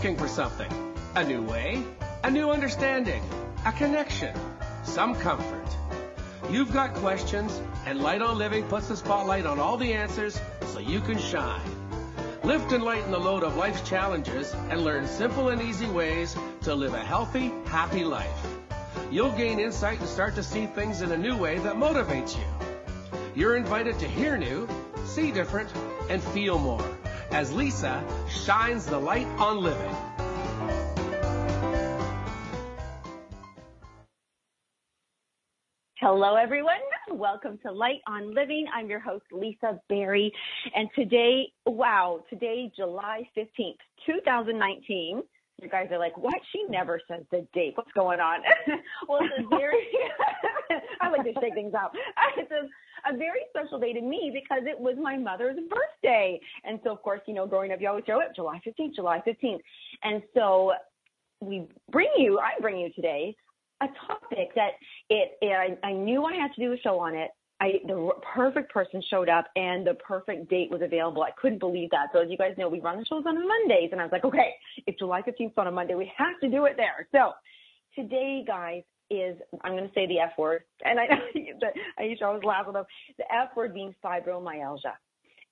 looking for something. A new way, a new understanding, a connection, some comfort. You've got questions, and Light on Living puts the spotlight on all the answers so you can shine. Lift and lighten the load of life's challenges and learn simple and easy ways to live a healthy, happy life. You'll gain insight and start to see things in a new way that motivates you. You're invited to hear new, see different, and feel more as Lisa shines the light on living. Hello, everyone. Welcome to Light on Living. I'm your host, Lisa Berry. And today, July 15th, 2019. You guys are like, what? She never says the date. What's going on? Well, it's a very, I like to shake things up. It's a very special day to me because it was my mother's birthday. And so, of course, growing up, you always show it, July 15th, July 15th. And so I bring you today a topic that I knew I had to do a show on it. The perfect person showed up and the perfect date was available. I couldn't believe that. So as you guys know, we run the shows on Mondays, and I was like, okay, if July 15th is on a Monday, we have to do it there. So today, guys, I'm going to say the F word, and I used to always laugh about the F word being fibromyalgia.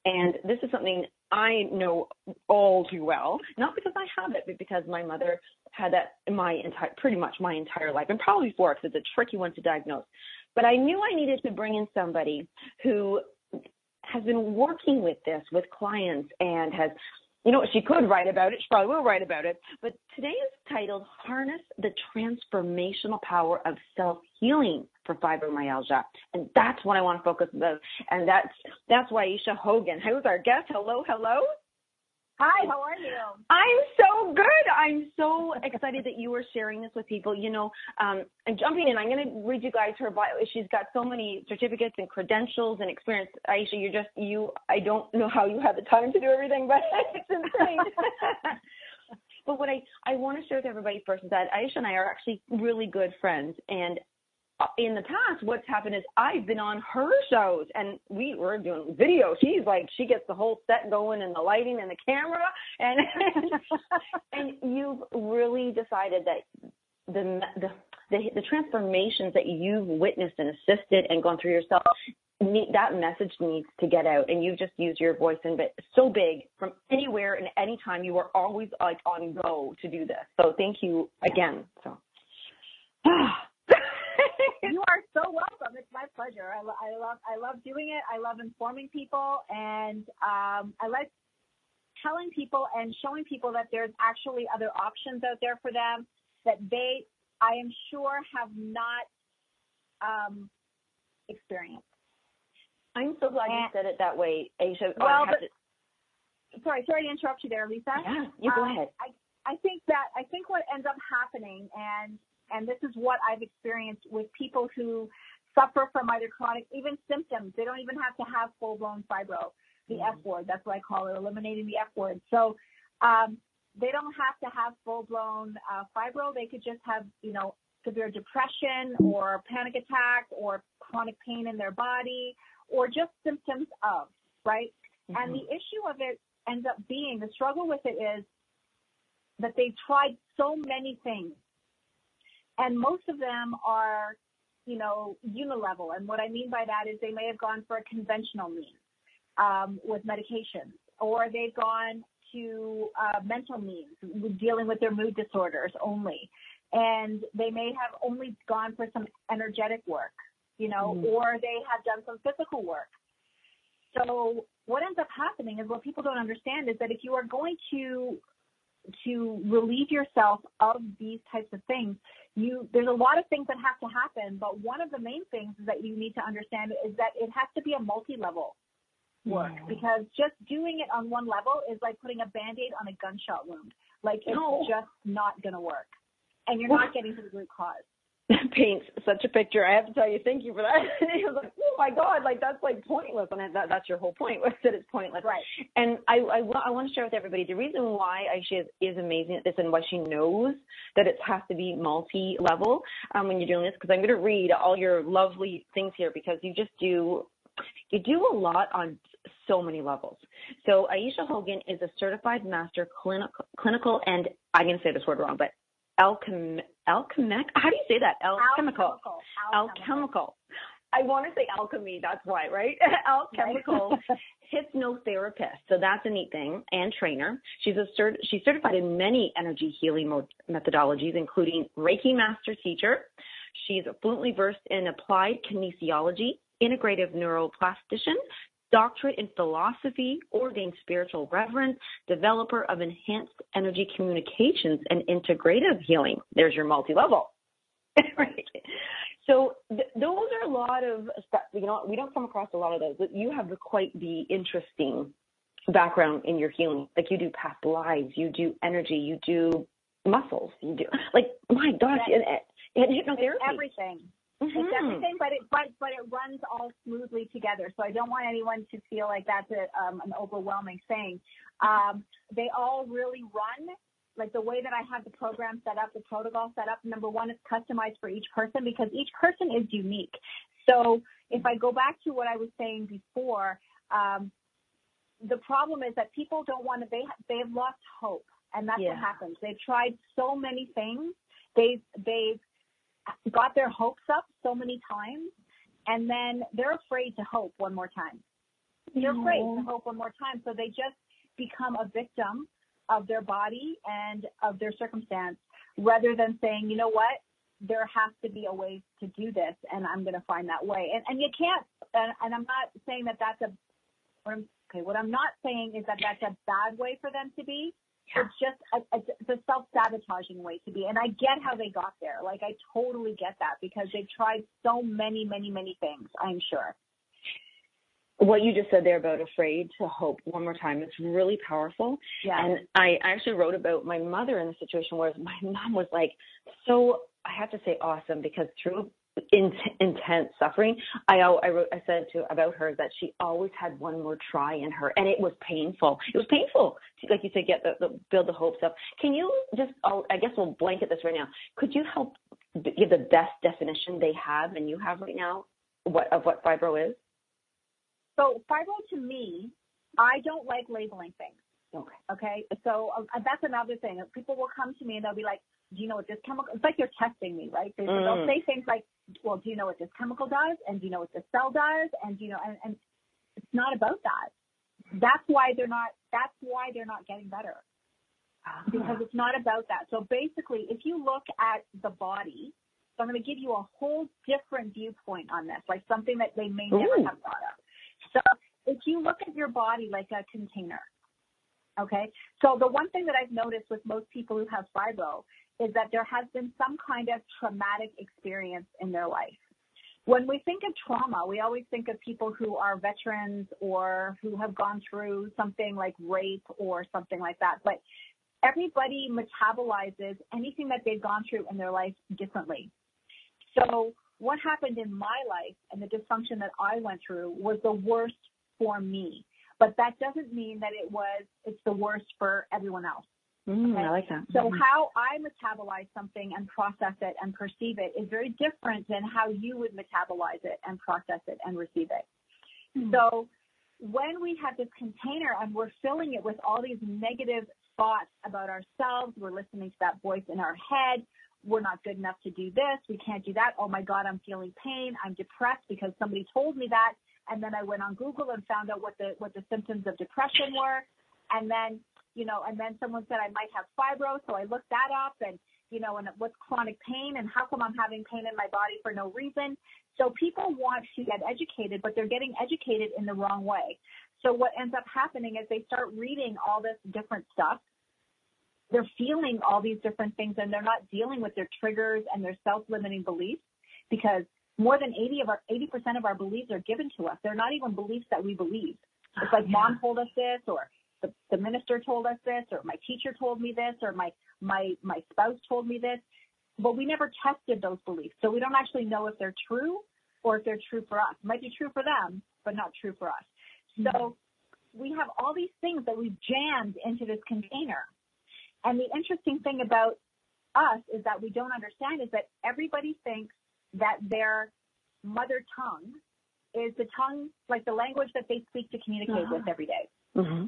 And this is something I know all too well, not because I have it, but because my mother had that pretty much my entire life, and probably before, because it's a tricky one to diagnose. But I knew I needed to bring in somebody who has been working with this with clients and has, she could write about it. She probably will write about it. But today is titled Harness the Transformational Power of Self-Healing for Fibromyalgia. And that's what I want to focus on. And that's why Ayse Hogan, who's our guest. Hello. Hi, how are you? I'm so good. I'm so excited that you are sharing this with people. I'm jumping in. I'm going to read you guys her bio. She's got so many certificates and credentials and experience. Ayse, I don't know how you have the time to do everything, but it's insane. But what I want to share with everybody first is that Ayse and I are actually really good friends. And in the past, what's happened is I've been on her shows, and we were doing video. She gets the whole set going and the lighting and the camera, and and you've really decided that the transformations that you've witnessed and assisted and gone through yourself, that message needs to get out, and you've just used your voice, and it's so big from anywhere and anytime. You are always on go to do this. So thank you again. So. You are so welcome. It's my pleasure. I love doing it. I love informing people, and I like telling people and showing people that there's actually other options out there for them that they, I am sure, have not experienced. I'm so glad you said it that way, Ayse. Sorry to interrupt you there, Lisa. Yeah, you go ahead. I think what ends up happening, and this is what I've experienced with people who suffer from either chronic, even symptoms. They don't even have to have full-blown fibro, the F word. That's what I call it, eliminating the F word. So they don't have to have full-blown fibro. They could just have, severe depression or panic attack or chronic pain in their body or just symptoms of, right? Mm-hmm. And the issue of it ends up being, the struggle with it is that they've tried so many things. And most of them are, unilevel. And what I mean by that is they may have gone for a conventional means with medication, or they've gone to mental means, dealing with their mood disorders only. And they may have only gone for some energetic work, or they have done some physical work. So what ends up happening is what people don't understand is that if you are going to relieve yourself of these types of things, there's a lot of things that have to happen, but one of the main things is that you need to understand is that it has to be a multi-level work, because just doing it on one level is like putting a Band-Aid on a gunshot wound. It's just not going to work, and you're not getting to the root cause. That paints such a picture. I have to tell you, thank you for that. It was like, oh my God, that's pointless. And that's your whole point, was that it's pointless. Right. And I want to share with everybody the reason why Ayse is amazing at this and why she knows that it has to be multi-level when you're doing this, because I'm going to read all your lovely things here, because you do a lot on so many levels. So Ayse Hogan is a certified master clinical, and I'm going to say this word wrong, but alchemic. How do you say that? Alchemical. I want to say alchemy. That's why, right? Alchemical hypnotherapist. So that's a neat thing, and trainer. She's certified in many energy healing methodologies, including Reiki master teacher. She's fluently versed in applied kinesiology, integrative neuroplastician, doctorate in philosophy, ordained spiritual reverend, developer of enhanced energy communications and integrative healing. There's your multi-level. Right. So those are a lot of stuff. You know, we don't come across a lot of those, but you have quite the interesting background in your healing. Like you do past lives, you do energy, you do muscles, you do, like, my gosh, and hypnotherapy. It's everything. Mm-hmm. It's everything, but it runs all smoothly together. So I don't want anyone to feel like that's an overwhelming thing. They all really run. Like the way that I have the program set up, the protocol set up, number one, it's customized for each person because each person is unique. So if I go back to what I was saying before, the problem is that people don't want to, they have lost hope. And that's what happens. They've tried so many things. They've got their hopes up so many times, and then they're afraid to hope one more time. They're afraid to hope one more time. So they just become a victim of their body and of their circumstance, rather than saying, you know what, there has to be a way to do this, and I'm going to find that way. And you can't, and I'm not saying that what I'm not saying is that that's a bad way for them to be. Yeah. It's just a self-sabotaging way to be. And I get how they got there. Like, I totally get that because they've tried so many, many, many things, I'm sure. What you just said there about afraid to hope one more time, it's really powerful. Yeah. And I actually wrote about my mother in the situation where my mom was like, so I have to say awesome, because through intense suffering, I said about her that she always had one more try in her, and it was painful. It was painful to, like you said, get build the hopes up. Can you just, I guess we'll blanket this right now. Could you help give the best definition they have and you have right now of what fibro is? So fibro, to me, I don't like labeling things. Okay. So that's another thing. People will come to me and they'll be like, do you know what this chemical, it's like they're testing me, right? They'll say things like, well, do you know what this chemical does? And do you know what this cell does? And do you know, and it's not about that. That's why they're not getting better. Because it's not about that. So basically, if you look at the body, so I'm going to give you a whole different viewpoint on this, like something that they may never have thought of. So if you look at your body like a container, okay? So the one thing that I've noticed with most people who have fibro is that there has been some kind of traumatic experience in their life. When we think of trauma, we always think of people who are veterans or who have gone through something like rape or something like that. But everybody metabolizes anything that they've gone through in their life differently. So what happened in my life and the dysfunction that I went through was the worst for me. But that doesn't mean that it's the worst for everyone else. Okay? I like that. So how I metabolize something and process it and perceive it is very different than how you would metabolize it and process it and receive it. So when we have this container and we're filling it with all these negative thoughts about ourselves, we're listening to that voice in our head, we're not good enough to do this, we can't do that, oh my God, I'm feeling pain, I'm depressed because somebody told me that, and then I went on Google and found out what the symptoms of depression were, and then someone said I might have fibro, so I looked that up, and what's chronic pain, and how come I'm having pain in my body for no reason? So people want to get educated, but they're getting educated in the wrong way. So what ends up happening is they start reading all this different stuff. They're feeling all these different things, and they're not dealing with their triggers and their self-limiting beliefs, because more than 80% of our beliefs are given to us. They're not even beliefs that we believe. It's like mom told us this, or the minister told us this, or my teacher told me this, or my spouse told me this, but we never tested those beliefs. So we don't actually know if they're true or if they're true for us. It might be true for them, but not true for us. So we have all these things that we've jammed into this container. And the interesting thing about us is that we don't understand is that everybody thinks that their mother tongue is the tongue, like the language that they speak to communicate with every day. Mm-hmm.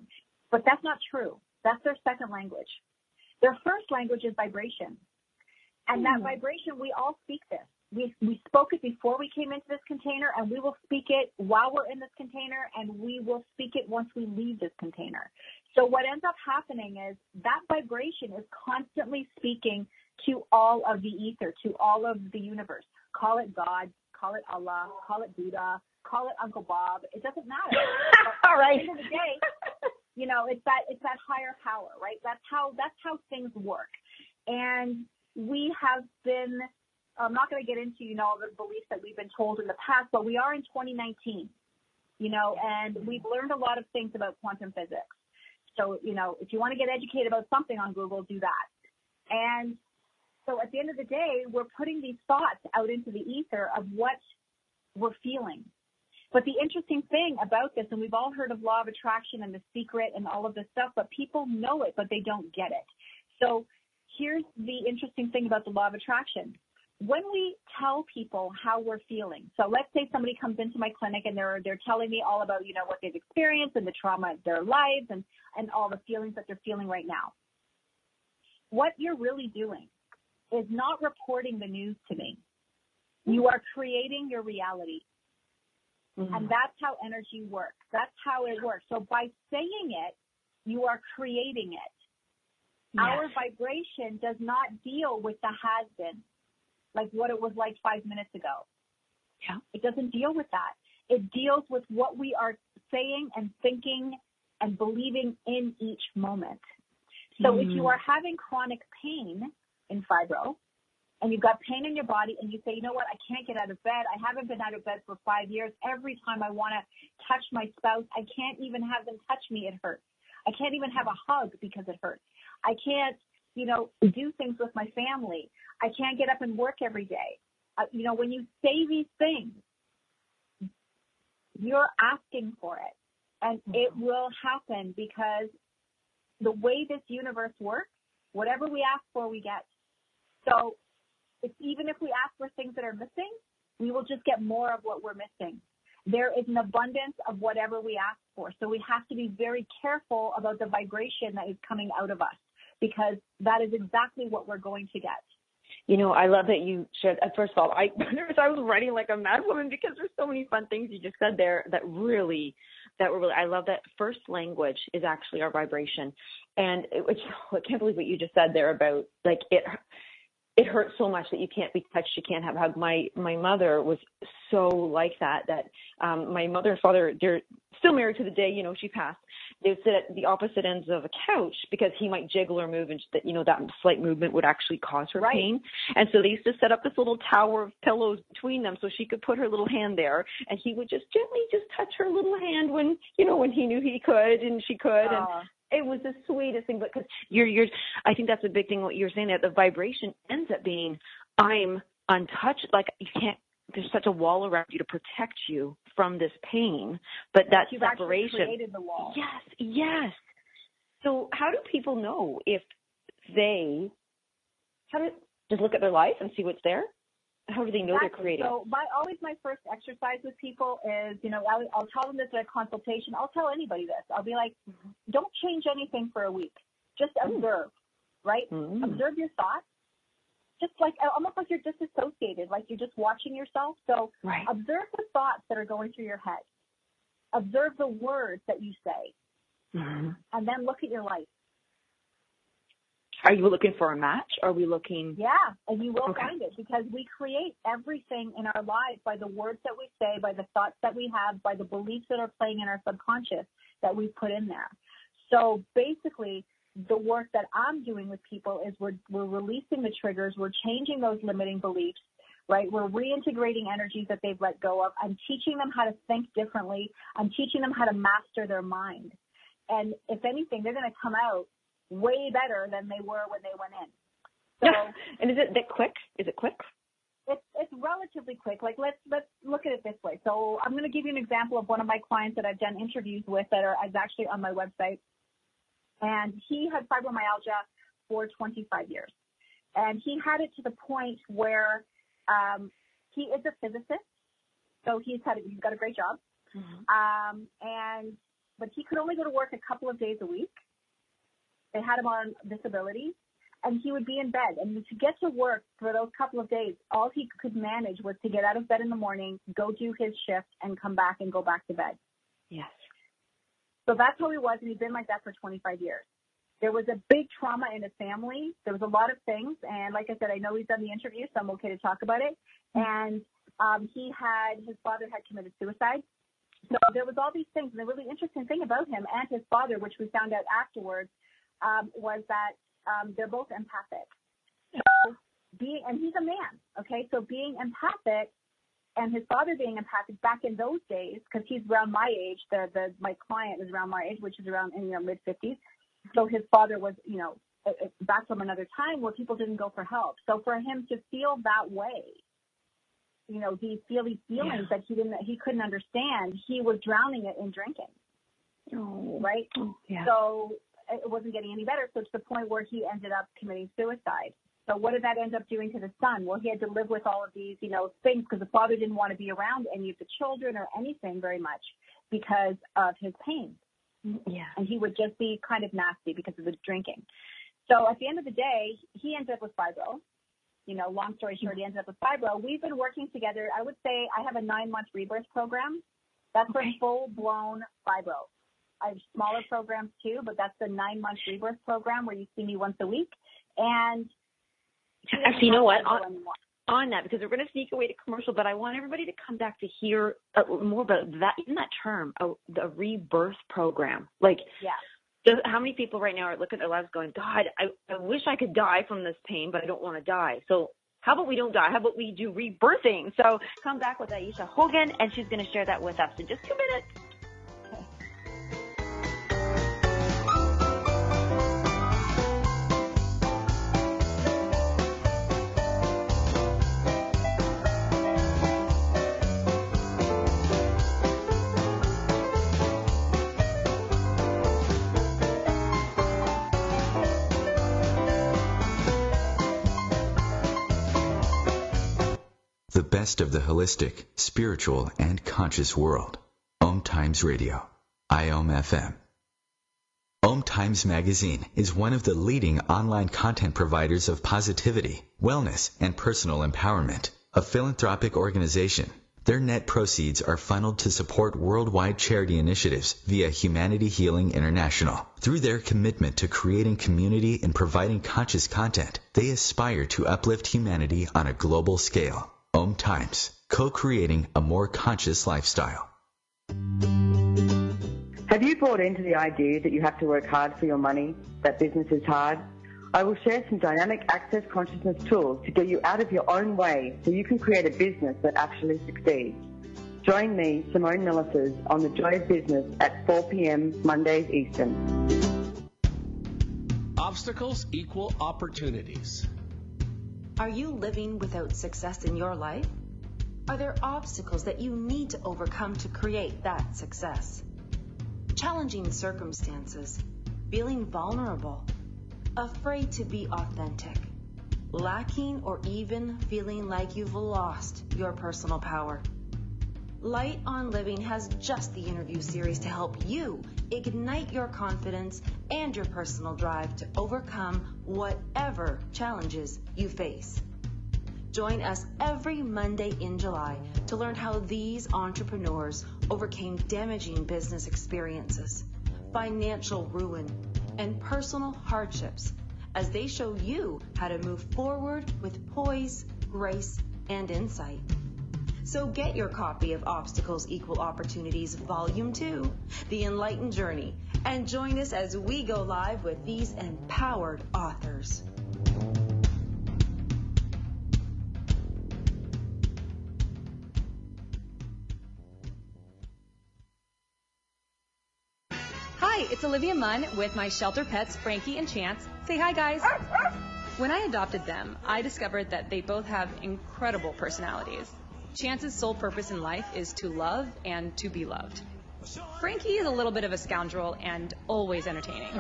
But that's not true. That's their second language. Their first language is vibration. And that vibration, we all speak this. We spoke it before we came into this container, and we will speak it while we're in this container, and we will speak it once we leave this container. So what ends up happening is that vibration is constantly speaking to all of the ether, to all of the universe. Call it God, call it Allah, call it Buddha, call it Uncle Bob. It doesn't matter. All right. At the end of the day, you know, it's that higher power, right? That's how things work. And we have been, I'm not going to get into, you know, all the beliefs that we've been told in the past, but we are in 2019, you know, and we've learned a lot of things about quantum physics. So, you know, if you want to get educated about something on Google, do that. And so at the end of the day, we're putting these thoughts out into the ether of what we're feeling. But the interesting thing about this, and we've all heard of law of attraction and The Secret and all of this stuff, but people know it, but they don't get it. So here's the interesting thing about the law of attraction. When we tell people how we're feeling, so let's say somebody comes into my clinic and they're telling me all about, you know, what they've experienced and the trauma of their lives and all the feelings that they're feeling right now. What you're really doing is not reporting the news to me. You are creating your reality. Mm-hmm. And that's how energy works. That's how it works. So by saying it, you are creating it. Yes. Our vibration does not deal with the has-been, like what it was like 5 minutes ago. Yeah. It doesn't deal with that. It deals with what we are saying and thinking and believing in each moment. So if you are having chronic pain in fibro, and you've got pain in your body, and you say, you know what, I can't get out of bed. I haven't been out of bed for 5 years. Every time I want to touch my spouse, I can't even have them touch me. It hurts. I can't even have a hug because it hurts. I can't, you know, do things with my family. I can't get up and work every day. You know, when you say these things, you're asking for it, and it will happen because the way this universe works, whatever we ask for, we get. So even if we ask for things that are missing, we will just get more of what we're missing. There is an abundance of whatever we ask for. So we have to be very careful about the vibration that is coming out of us, because that is exactly what we're going to get. You know, I love that you shared. First of all, I was writing like a mad woman because there's so many fun things you just said there that were really, I love that first language is actually our vibration. And I can't believe what you just said there about like it hurts so much that you can't be touched, you can't have a hug. My mother was so like that my mother and father, they're still married to the day, you know, she passed. They would sit at the opposite ends of a couch because he might jiggle or move, and that, you know, that slight movement would actually cause her pain. And so they used to set up this little tower of pillows between them so she could put her little hand there, and he would just gently just touch her little hand when, you know, when he knew he could and she could. And it was the sweetest thing, because I think that's a big thing what you're saying, that the vibration ends up being, I'm untouched, like you can't, there's such a wall around you to protect you from this pain, but that you've separation. Actually created the wall. Yes. So how do people know if just look at their life and see what's there? How do they know they're creating? So always my first exercise with people is, you know, I'll tell them this at a consultation. I'll tell anybody this. I'll be like, don't change anything for a week. Just observe, right? Observe your thoughts. Just like, almost like you're disassociated, like you're just watching yourself. So observe the thoughts that are going through your head. Observe the words that you say. And then look at your life. Are you looking for a match? Are we looking? Yeah, and you will find it, because we create everything in our lives by the words that we say, by the thoughts that we have, by the beliefs that are playing in our subconscious that we put in there. So basically, the work that I'm doing with people is we're releasing the triggers, we're changing those limiting beliefs, right? We're reintegrating energies that they've let go of. I'm teaching them how to think differently. I'm teaching them how to master their mind. And if anything, they're going to come out way better than they were when they went in. So, and is it that quick? Is it quick? It's relatively quick. Like let's look at it this way. So I'm going to give you an example of one of my clients that I've done interviews with that is actually on my website. And he had fibromyalgia for 25 years. And he had it to the point where he is a physicist. So he's got a great job. But he could only go to work a couple of days a week. They had him on disability, and he would be in bed. And to get to work for those couple of days, all he could manage was to get out of bed in the morning, go do his shift, and come back and go back to bed. Yes. So that's how he was, and he'd been like that for 25 years. There was a big trauma in his family. There was a lot of things, and like I said, I know he's done the interview, so I'm okay to talk about it. And his father had committed suicide. So there was all these things, and the really interesting thing about him and his father, which we found out afterwards, was that they're both empathic. So and he's a man, okay? So being empathic and his father being empathic back in those days, because he's around my age, my client is around my age, which is around mid-50s. So his father was, back from another time where people didn't go for help. So for him to feel that way, these feelings that he couldn't understand, he was drowning it in drinking. Oh, right? Oh, yeah. So it wasn't getting any better. So to the point where he ended up committing suicide. So what did that end up doing to the son? Well, he had to live with all of these, things because the father didn't want to be around any of the children or anything very much because of his pain. Yeah. And he would just be kind of nasty because of the drinking. So at the end of the day, he ended up with fibro. Long story short, he ended up with fibro. We've been working together. I would say I have a 9-month rebirth program. That's for full-blown fibro. I have smaller programs too, but that's the 9-month rebirth program where you see me once a week. And actually, you know what? On that, because we're going to sneak away to commercial, but I want everybody to come back to hear more about that, even that term, the rebirth program. How many people right now are looking at their lives going, God, I wish I could die from this pain, but I don't want to die. So how about we don't die? How about we do rebirthing? So come back with Ayse Hogan, and she's going to share that with us in just 2 minutes. The best of the holistic, spiritual, and conscious world. OMTimes Radio. IOM-FM. OMTimes Magazine is one of the leading online content providers of positivity, wellness, and personal empowerment. A philanthropic organization. Their net proceeds are funneled to support worldwide charity initiatives via Humanity Healing International. Through their commitment to creating community and providing conscious content, they aspire to uplift humanity on a global scale. OMTimes, co-creating a more conscious lifestyle. Have you bought into the idea that you have to work hard for your money, that business is hard? I will share some dynamic access consciousness tools to get you out of your own way so you can create a business that actually succeeds. Join me, Simone Millis's, on The Joy of Business at 4 p.m. Mondays Eastern. Obstacles equal opportunities. Are you living without success in your life? Are there obstacles that you need to overcome to create that success? Challenging circumstances, feeling vulnerable, afraid to be authentic, lacking or even feeling like you've lost your personal power. Light on Living has just the interview series to help you ignite your confidence and your personal drive to overcome whatever challenges you face. Join us every Monday in July to learn how these entrepreneurs overcame damaging business experiences, financial ruin, and personal hardships as they show you how to move forward with poise, grace, and insight. So get your copy of Obstacles Equal Opportunities Volume 2, The Enlightened Journey, and join us as we go live with these empowered authors. Hi, it's Olivia Munn with my shelter pets, Frankie and Chance. Say hi, guys. When I adopted them, I discovered that they both have incredible personalities. Chance's sole purpose in life is to love and to be loved. Frankie is a little bit of a scoundrel and always entertaining.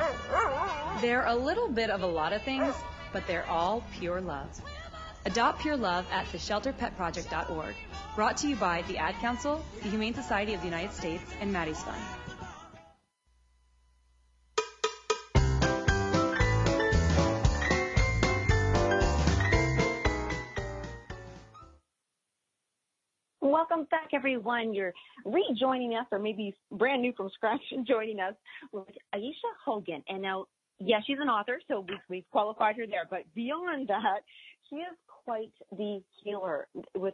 They're a little bit of a lot of things, but they're all pure love. Adopt Pure Love at theshelterpetproject.org. Brought to you by the Ad Council, the Humane Society of the United States, and Maddie's Fund. Welcome back, everyone. You're rejoining us, or maybe brand new from scratch and joining us with Ayse Hogan. And now, yeah, she's an author, so we've qualified her there. But beyond that, she is quite the healer with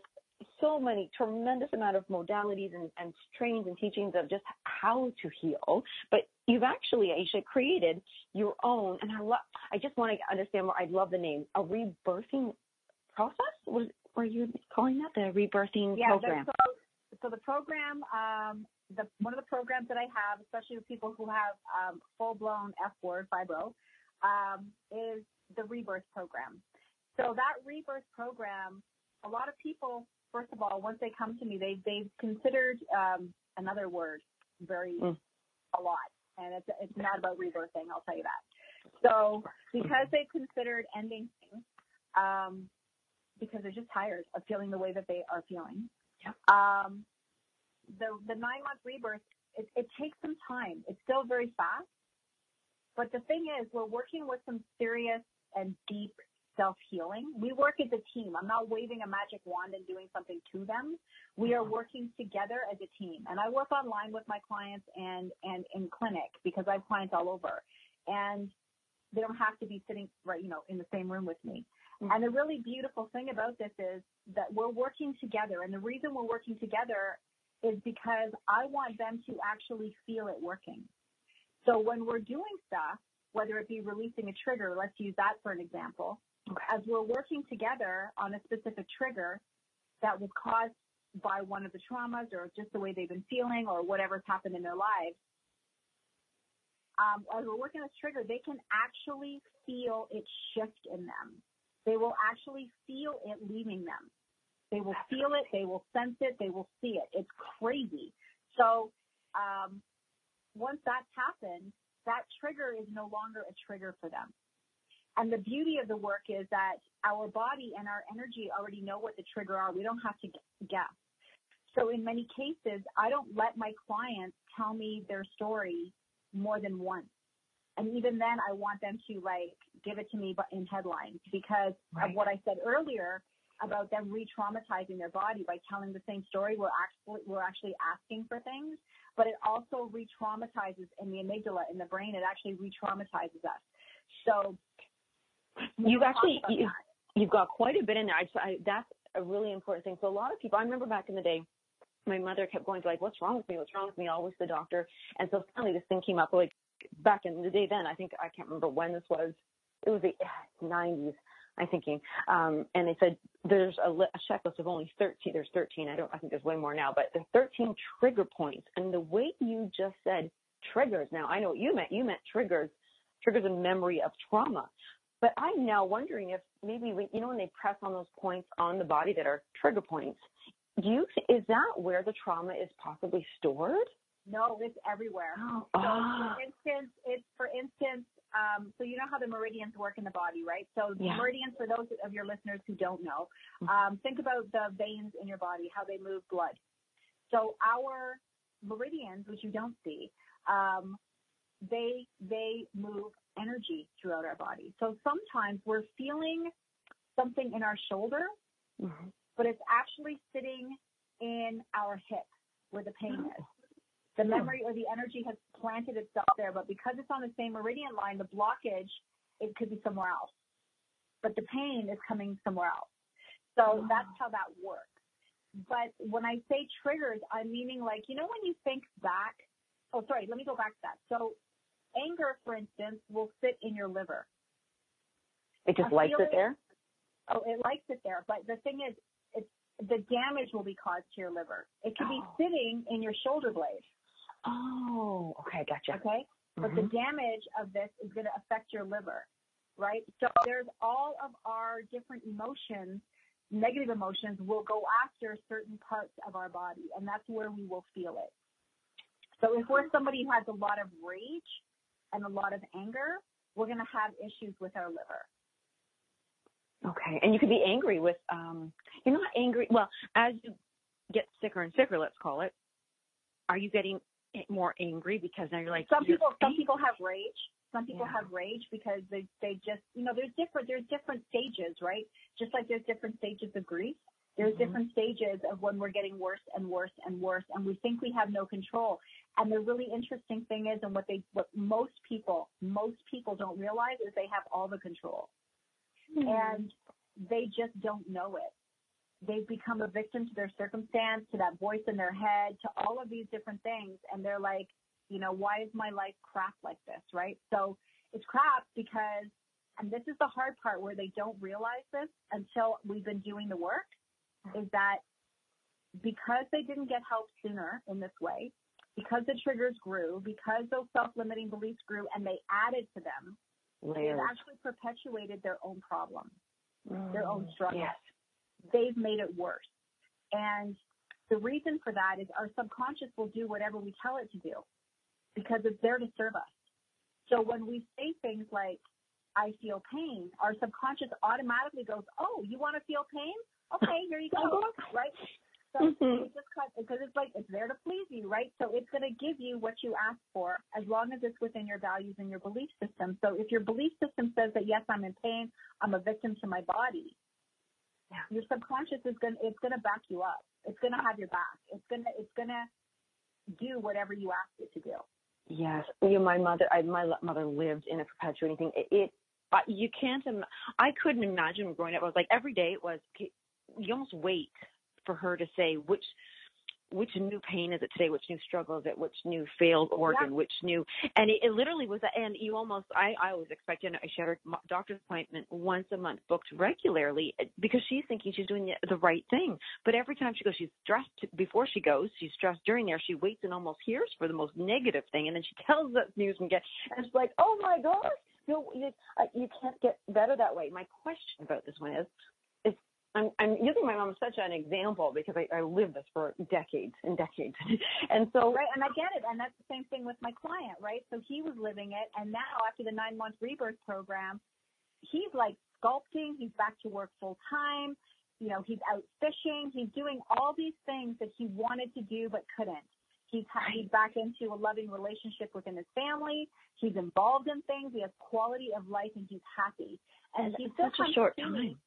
so many tremendous amount of modalities and trainings and teachings of just how to heal. But you've actually, Ayse, created your own, and I just want to understand more. I love the name, a rebirthing process. What were you calling that, the rebirthing program? So the program, one of the programs that I have, especially with people who have full-blown F-word fibro, is the rebirth program. So that rebirth program, a lot of people, first of all, once they come to me, they've considered another word a lot, and it's not about rebirthing, I'll tell you that. So because they've considered ending things, because they're just tired of feeling the way that they are feeling. Yep. The 9-month rebirth, it takes some time. It's still very fast. But the thing is, we're working with some serious and deep self-healing. We work as a team. I'm not waving a magic wand and doing something to them. We are working together as a team. And I work online with my clients and in clinic because I have clients all over. And they don't have to be sitting in the same room with me. Mm-hmm. And the really beautiful thing about this is that we're working together. And the reason we're working together is because I want them to actually feel it working. So when we're doing stuff, whether it be releasing a trigger, let's use that for an example, as we're working together on a specific trigger that was caused by one of the traumas or just the way they've been feeling or whatever's happened in their lives, as we're working on this trigger, they can actually feel it shift in them. They will actually feel it leaving them. They will feel it. They will sense it. They will see it. It's crazy. So once that's happened, that trigger is no longer a trigger for them. And the beauty of the work is that our body and our energy already know what the trigger are. We don't have to guess. So in many cases, I don't let my clients tell me their story more than once. And even then, I want them to give it to me in headlines because of what I said earlier about them re-traumatizing their body by telling the same story. We're actually asking for things, but it also re-traumatizes in the amygdala, in the brain. It actually re-traumatizes us. So you've got quite a bit in there. That's a really important thing. So a lot of people, I remember back in the day, my mother kept going to what's wrong with me? What's wrong with me? Always the doctor. And so finally this thing came up back in the day then, I can't remember when this was. It was the 90s, I'm thinking. And they said there's a checklist of only 13. There's 13. I think there's way more now, but there's 13 trigger points. And the way you just said triggers, now I know what you meant. You meant triggers in memory of trauma. But I'm now wondering if maybe when they press on those points on the body that are trigger points, is that where the trauma is possibly stored? No, it's everywhere. So for instance, so you know how the meridians work in the body, right? So the meridians, for those of your listeners who don't know, think about the veins in your body, how they move blood. So our meridians, which you don't see, they move energy throughout our body. So sometimes we're feeling something in our shoulder, but it's actually sitting in our hip where the pain is. The memory or the energy has planted itself there, but because it's on the same meridian line, the blockage, it could be somewhere else. But the pain is coming somewhere else. So that's how that works. But when I say triggers, I'm meaning when you think back, let me go back to that. So anger, for instance, will sit in your liver. It just likes it there? Oh, it likes it there. But the thing is, the damage will be caused to your liver. It could be sitting in your shoulder blade. Oh, okay, gotcha. Okay? But the damage of this is going to affect your liver, right? So there's all of our different emotions, negative emotions will go after certain parts of our body, and that's where we will feel it. So if we're somebody who has a lot of rage and a lot of anger, we're going to have issues with our liver. Okay. And you can be angry with, you're not angry. Well, as you get sicker and sicker, let's call it, are you getting more angry because now you're like, some people have rage. Some people have rage because they just, there's different stages, right? Just like there's different stages of grief. There's different stages of when we're getting worse and worse and worse, and we think we have no control. And the really interesting thing is, and what most people don't realize is they have all the control. And they just don't know it. They've become a victim to their circumstance, to that voice in their head, to all of these different things. And they're like, why is my life crap like this, right? So it's crap because, and this is the hard part where they don't realize this until we've been doing the work, is that because they didn't get help sooner in this way, because the triggers grew, because those self-limiting beliefs grew and they added to them, they've actually perpetuated their own problems, their own struggles. Yes. They've made it worse. And the reason for that is our subconscious will do whatever we tell it to do because it's there to serve us. So when we say things like, I feel pain, our subconscious automatically goes, oh, you want to feel pain? Okay, here you go, right? So it just because it's like, it's there to please you, right? So it's going to give you what you ask for as long as it's within your values and your belief system. So if your belief system says that, yes, I'm in pain, I'm a victim to my body, your subconscious is going to back you up. It's going to have your back. It's going to do whatever you ask it to do. Yes. My mother lived in a perpetuating thing. You can't, I couldn't imagine growing up. I was like, every day it was, you almost wait for her to say which new pain is it today, which new struggle is it, which new failed organ, which new, and it literally was, and you almost, I always expected, she had her doctor's appointment once a month booked regularly because she's thinking she's doing the right thing. But every time she goes, she's stressed before she goes, she's stressed during there, she waits and almost hears for the most negative thing. And then she tells that news and it's like, oh my gosh, you can't get better that way. My question about this one is I'm using my mom as such an example because I lived this for decades and decades. And so, right. And I get it. And that's the same thing with my client, right? So he was living it. And now after the 9-month rebirth program, he's like sculpting. He's back to work full time. He's out fishing. He's doing all these things that he wanted to do, but couldn't. He's back into a loving relationship within his family. He's involved in things. He has quality of life and he's happy. And he's such a short time.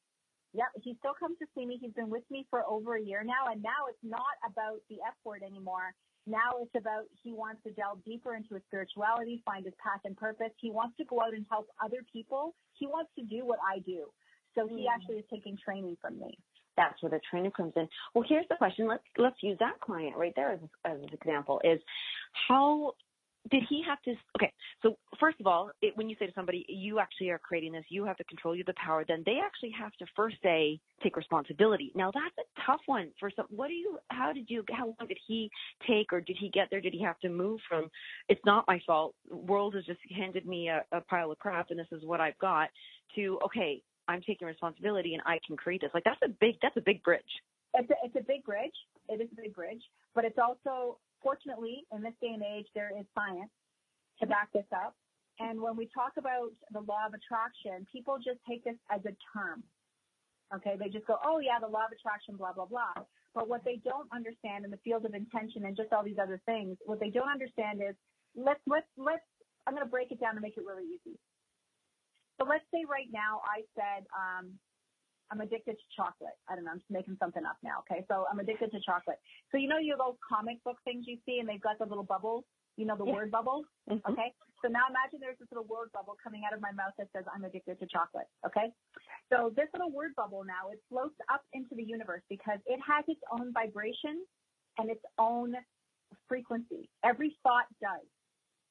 Yep, he still comes to see me. He's been with me for over a year now, and now it's not about the F word anymore. Now it's about he wants to delve deeper into his spirituality, find his path and purpose. He wants to go out and help other people. He wants to do what I do. So he actually is taking training from me. That's where the training comes in. Well, here's the question. Let's use that client right there as an example. Is how did he have to? Okay, so first of all, when you say to somebody, you actually are creating this, you have the control, you have the power, then they actually have to first take responsibility. Now that's a tough one for some. How long did he take, or did he get there? Did he have to move from, it's not my fault, the world has just handed me a pile of crap and this is what I've got, to, okay, I'm taking responsibility and I can create this. Like that's a big bridge. It's a big bridge. It is a big bridge, but it's also, fortunately, in this day and age, there is science to back this up. And when we talk about the law of attraction, people just take this as a term. Okay, they just go, oh yeah, the law of attraction, blah, blah, blah. But what they don't understand in the field of intention and just all these other things, what they don't understand is, I'm going to break it down to make it really easy. So let's say right now I said, I'm addicted to chocolate. I don't know, I'm just making something up now, okay? So I'm addicted to chocolate. So you know those comic book things you see and they've got the little bubbles, the word bubbles, okay? So now imagine there's this little word bubble coming out of my mouth that says I'm addicted to chocolate, okay? So this little word bubble now, it floats up into the universe because it has its own vibration and its own frequency. Every thought does.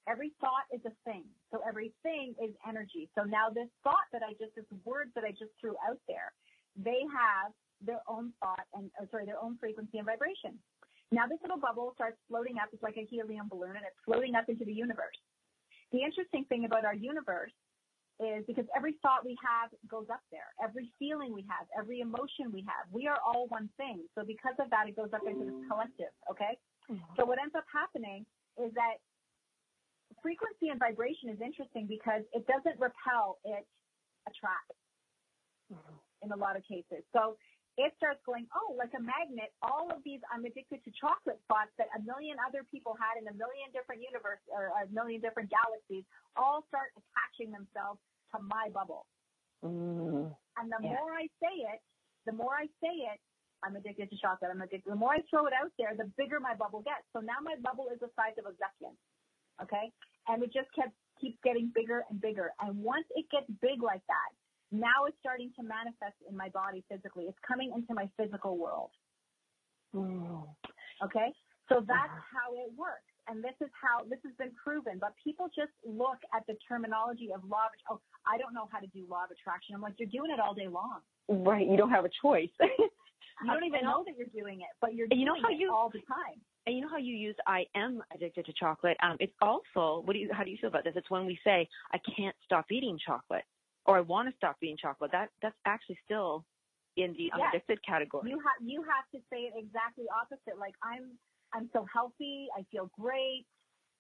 Every thought is a thing. So every thing is energy. So now this words that I just threw out there, they have their own thought their own frequency and vibration. Now this little bubble starts floating up. It's like a helium balloon and it's floating up into the universe. The interesting thing about our universe is because every thought we have goes up there. Every feeling we have, every emotion we have, we are all one thing. So because of that, it goes up into this collective, okay? So what ends up happening is that frequency and vibration is interesting because it doesn't repel, it attracts. in a lot of cases. So it starts going, oh, like a magnet, all of these I'm addicted to chocolate spots that a million other people had in a million different universes or a million different galaxies all start attaching themselves to my bubble. And the more I say it, I'm addicted to chocolate. I'm addicted. The more I throw it out there, the bigger my bubble gets. So now my bubble is the size of a Zeppelin. Okay. And it just keeps getting bigger and bigger. And once it gets big like that, now it's starting to manifest in my body physically. It's coming into my physical world. Okay? So that's how it works. And this has been proven. But people just look at the terminology of law of, oh, I don't know how to do law of attraction. I'm like, you're doing it all day long. Right. You don't have a choice. You don't even know that you're doing it, but you're doing it all the time. And you know how you use I am addicted to chocolate? It's also, how do you feel about this? It's when we say, I can't stop eating chocolate. Or I want to stop eating chocolate. That's actually still in the addicted category. You have to say it exactly opposite. Like I'm so healthy. I feel great.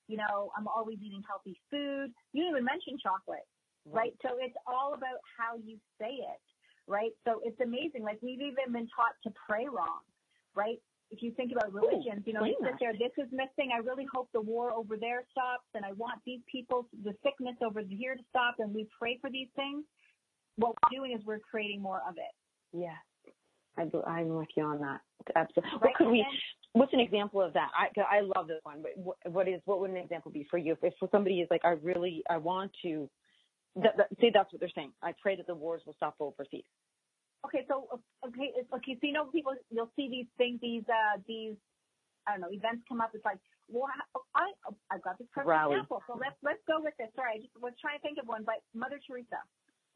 You know, I'm always eating healthy food. You didn't even mention chocolate, right? So it's all about how you say it, right? So it's amazing. Like we've even been taught to pray wrong, right? If you think about religions, you sit there, this is missing. I really hope the war over there stops, and I want these people, the sickness over here to stop, and we pray for these things. What we're doing is we're creating more of it. Yeah, I'm with you on that. Absolutely. What's an example of that? I love this one, but what would an example be for you? If somebody is like, I want to, say that's what they're saying. I pray that the wars will stop overseas. Okay, so so people, you'll see these things, these I don't know, events come up. It's like, well, I've got this perfect example. So let's go with this. Sorry, I just was trying to think of one, but Mother Teresa.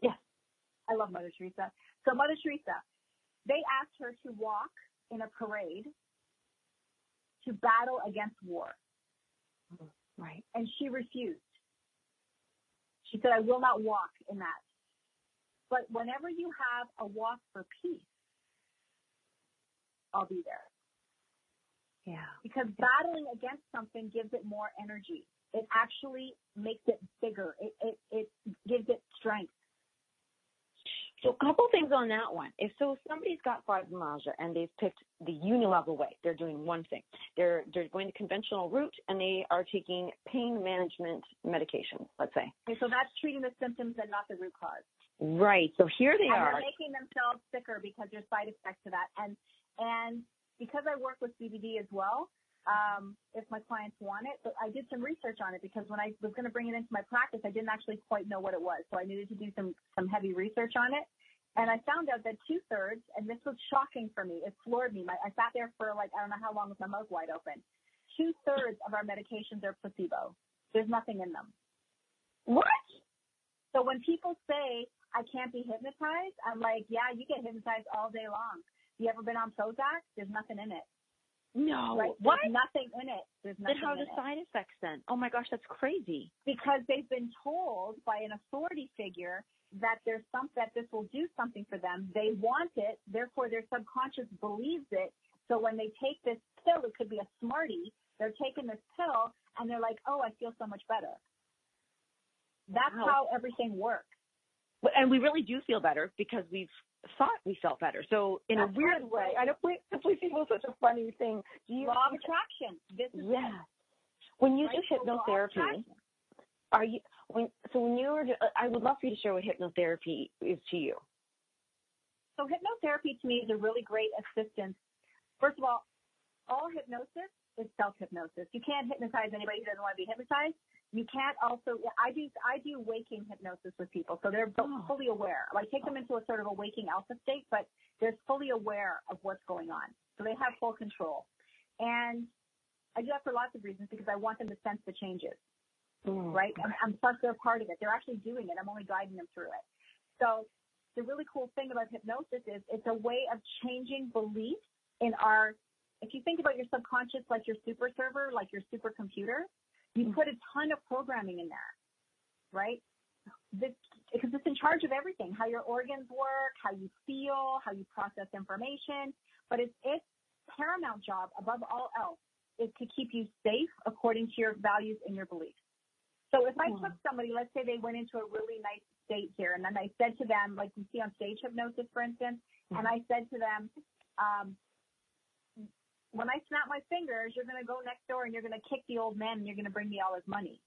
Yes, I love Mother Teresa. So Mother Teresa, they asked her to walk in a parade to battle against war. Right. And she refused. She said, I will not walk in that. But whenever you have a walk for peace, I'll be there. Yeah. Because battling against something gives it more energy. It actually makes it bigger. It gives it strength. So a couple things on that one. If somebody's got fibromyalgia and they've picked the unilevel way, they're doing one thing. They're going the conventional route and they are taking pain management medications, let's say. Okay, so that's treating the symptoms and not the root cause. Right. So here they are. They're making themselves sicker because there's side effects to that. And because I work with CBD as well, if my clients want it, but I did some research on it because when I was going to bring it into my practice, I didn't actually quite know what it was. So I needed to do some heavy research on it. And I found out that 2/3, and this was shocking for me, it floored me. I sat there for I don't know how long with my mouth wide open. 2/3 of our medications are placebo. There's nothing in them. What? So when people say, I can't be hypnotized, I'm like, yeah, you get hypnotized all day long. You ever been on Prozac? There's nothing in it. No. Right? What? There's nothing in it. There's nothing in it. Then how are the side effects then? Oh my gosh, that's crazy. Because they've been told by an authority figure that that this will do something for them. They want it, therefore their subconscious believes it. So when they take this pill, it could be a Smartie, they're taking this pill and they're like, oh, I feel so much better. That's how everything works. And we really do feel better because we've thought we felt better. So in a weird way, I don't believe placebo is such a funny thing. Law of attraction. This is When you do hypnotherapy, I would love for you to share what hypnotherapy is to you. So hypnotherapy to me is a really great assistance. First of all hypnosis is self-hypnosis. You can't hypnotize anybody who doesn't want to be hypnotized. You can't also, I do waking hypnosis with people. So they're fully aware. I take them into a sort of a waking alpha state, but they're fully aware of what's going on. So they have full control. And I do that for lots of reasons because I want them to sense the changes. Right? And plus they're part of it. They're actually doing it. I'm only guiding them through it. So the really cool thing about hypnosis is it's a way of changing beliefs in if you think about your subconscious like your super server, like your supercomputer, you put a ton of programming in there, right? Because it's in charge of everything, how your organs work, how you feel, how you process information. But its paramount job above all else is to keep you safe according to your values and your beliefs. So if I took somebody, let's say they went into a really nice state here. And then I said to them, like you see on stage hypnosis, for instance, and I said to them, when I snap my fingers, you're going to go next door and you're going to kick the old man and you're going to bring me all his money.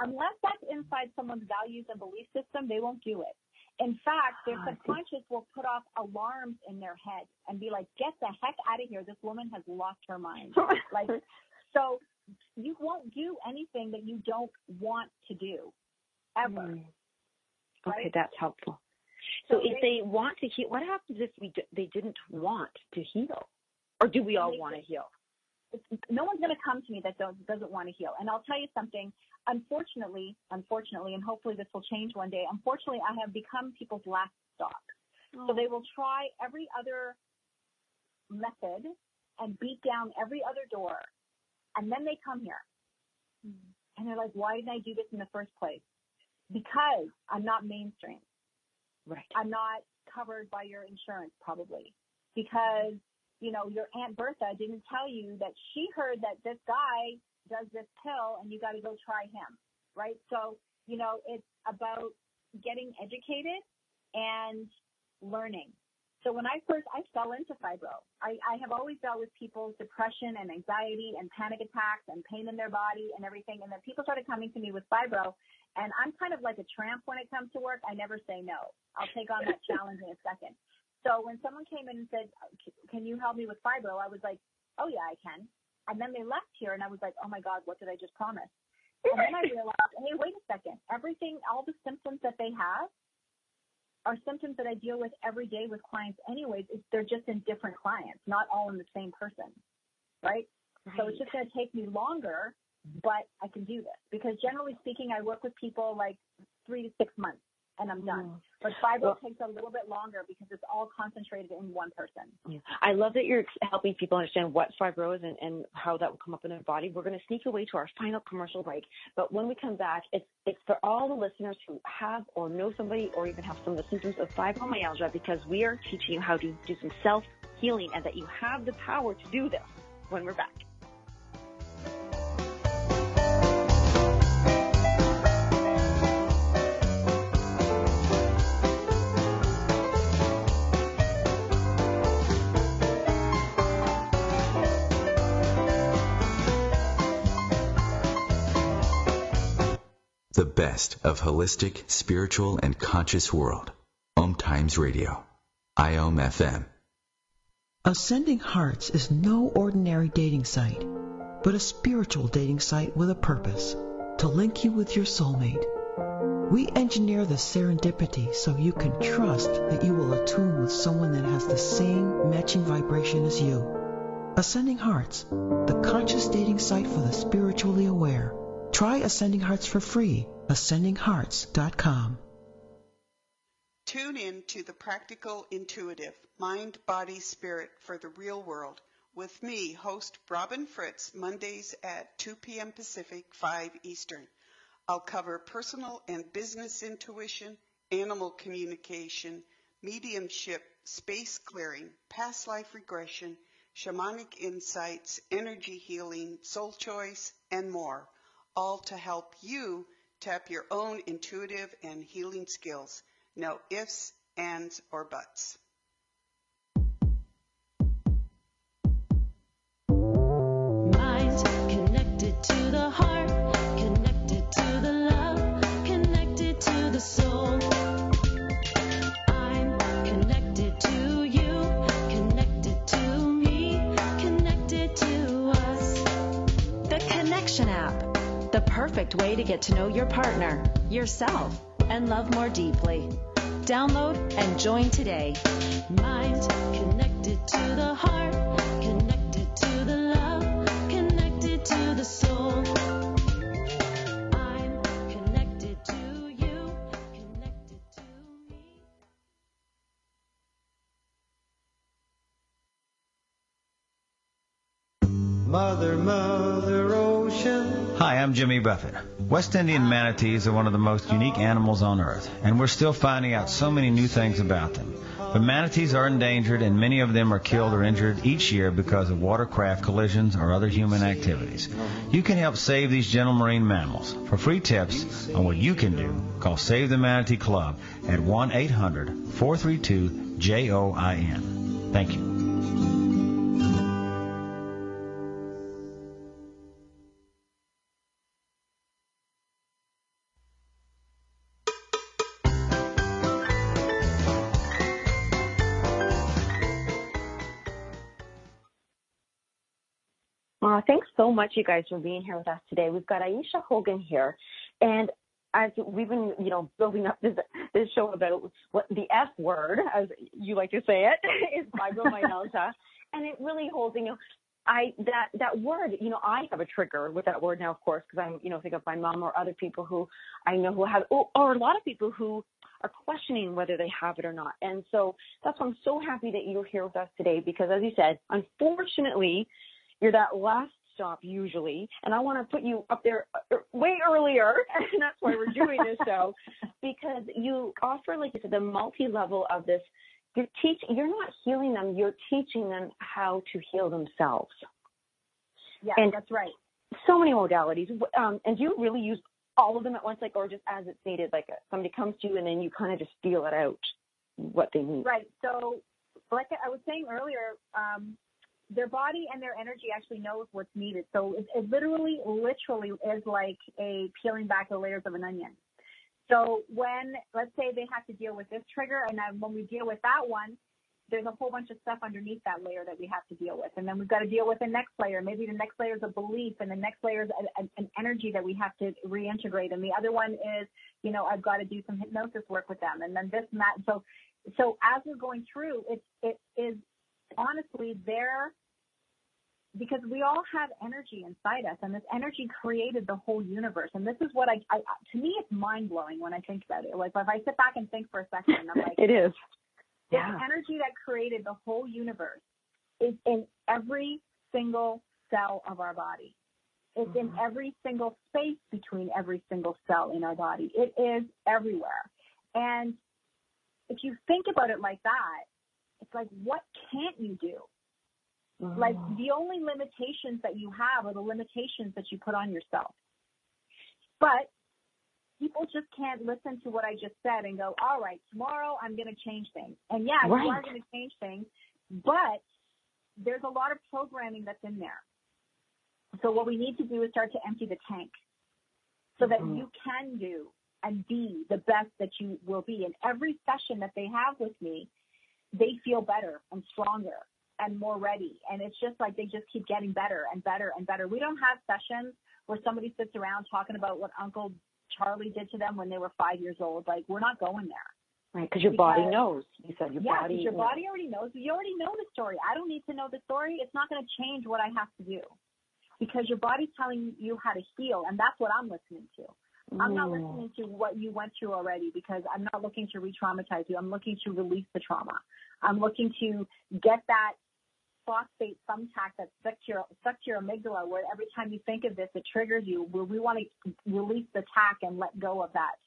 Unless that's inside someone's values and belief system, they won't do it. In fact, their subconscious will put off alarms in their head and be like, get the heck out of here. This woman has lost her mind. Like, so you won't do anything that you don't want to do, ever. Okay, right? that's helpful. So if they want to heal, what happens if they didn't want to heal? Or do we all want to heal? No one's going to come to me that doesn't want to heal. And I'll tell you something, unfortunately, and hopefully this will change one day, unfortunately, I have become people's last stop. So they will try every other method and beat down every other door. And then they come here. And they're like, why didn't I do this in the first place? Because I'm not mainstream. Right. I'm not covered by your insurance, probably. Because, you know, your Aunt Bertha didn't tell you that she heard that this guy does this pill and you got to go try him, right? So, you know, it's about getting educated and learning. So when I fell into fibro. I have always dealt with people's depression and anxiety and panic attacks and pain in their body and everything. And then people started coming to me with fibro. And I'm kind of like a tramp when it comes to work. I never say no. I'll take on that challenge in a second. So when someone came in and said, can you help me with fibro? I was like, oh, yeah, I can. And then they left here, and I was like, oh, my God, what did I just promise? And then I realized, hey, wait a second. Everything, all the symptoms that they have are symptoms that I deal with every day with clients anyways. They're just in different clients, not all in the same person, right? So it's just going to take me longer, but I can do this. Because generally speaking, I work with people like 3 to 6 months. And I'm done. But fibro takes a little bit longer because it's all concentrated in one person. Yeah. I love that you're helping people understand what fibro is and how that will come up in their body. We're going to sneak away to our final commercial break. But when we come back, it's for all the listeners who have or know somebody or even have some of the symptoms of fibromyalgia, because we are teaching you how to do some self-healing and that you have the power to do this when we're back. The best of holistic, spiritual, and conscious world. OMTimes Radio. IOM FM. Ascending Hearts is no ordinary dating site, but a spiritual dating site with a purpose, to link you with your soulmate. We engineer the serendipity so you can trust that you will attune with someone that has the same matching vibration as you. Ascending Hearts, the conscious dating site for the spiritually aware. Try Ascending Hearts for free. AscendingHearts.com. Tune in to The Practical Intuitive, Mind, Body, Spirit for the Real World with me, host Robin Fritz, Mondays at 2 p.m. Pacific, 5 Eastern. I'll cover personal and business intuition, animal communication, mediumship, space clearing, past life regression, shamanic insights, energy healing, soul choice, and more, all to help you tap your own intuitive and healing skills. No ifs, ands, or buts. Mind connected to the heart, connected to the love, connected to the soul. I'm connected to you, connected to me, connected to us. The Connection app. The perfect way to get to know your partner, yourself, and love more deeply. Download and join today. Mind connected to the heart, connected to the love, connected to the soul. I'm connected to you, connected to me. Mother, Mother Ocean, ocean. Hi, I'm Jimmy Buffett. West Indian manatees are one of the most unique animals on Earth, and we're still finding out so many new things about them. But manatees are endangered, and many of them are killed or injured each year because of watercraft collisions or other human activities. You can help save these gentle marine mammals. For free tips on what you can do, call Save the Manatee Club at 1-800-432-JOIN. Thank you. Thanks so much, you guys, for being here with us today. We've got Ayse Hogan here, and as we've been, building up this show about what the F word, as you like to say it, is fibromyalgia, and it really holds, that word, I have a trigger with that word now, of course, because I'm, think of my mom or other people who I know who have, or a lot of people who are questioning whether they have it or not. And so that's why I'm so happy that you're here with us today, because as you said, unfortunately, you're that last stop usually, and I want to put you up there way earlier, and that's why we're doing this show, because you offer, like you said, the multi-level of this. You're not healing them, you're teaching them how to heal themselves. Yeah, and that's right. So many modalities. And do you really use all of them at once, or just as it's needed, like somebody comes to you and then you kind of just feel it out, what they need? Right. So like I was saying earlier, their body and their energy actually knows what's needed. So it literally is like a peeling back the layers of an onion. So when, let's say they have to deal with this trigger, and then when we deal with that one, there's a whole bunch of stuff underneath that layer that we have to deal with. And then we've got to deal with the next layer. Maybe the next layer is a belief, and the next layer is an energy that we have to reintegrate. And the other one is, I've got to do some hypnosis work with them. And then this and that. So as we're going through, it is honestly there, because we all have energy inside us, and this energy created the whole universe. And this is what to me, it's mind blowing when I think about it. Like if I sit back and think for a second, I'm like, it is. This energy that created the whole universe is in every single cell of our body. It's in every single space between every single cell in our body. It is everywhere. And if you think about it like that, it's like, what can't you do? Like the only limitations that you have are the limitations that you put on yourself. But people just can't listen to what I just said and go, all right, tomorrow I'm going to change things. And yeah, you are going to change things, but there's a lot of programming that's in there. So what we need to do is start to empty the tank so that you can do and be the best that you will be. And every session that they have with me, they feel better and stronger and more ready. And it's just like they just keep getting better and better and better. We don't have sessions where somebody sits around talking about what Uncle Charlie did to them when they were 5 years old. Like, we're not going there. Right, because your body knows. You said your body. Your body already knows. You already know the story. I don't need to know the story. It's not going to change what I have to do, because your body's telling you how to heal, and that's what I'm listening to. I'm not listening to what you went through already, because I'm not looking to re-traumatize you. I'm looking to release the trauma. I'm looking to get that phosphate thumbtack that stuck to your amygdala, where every time you think of this, it triggers you, where we want to release the tack and let go of that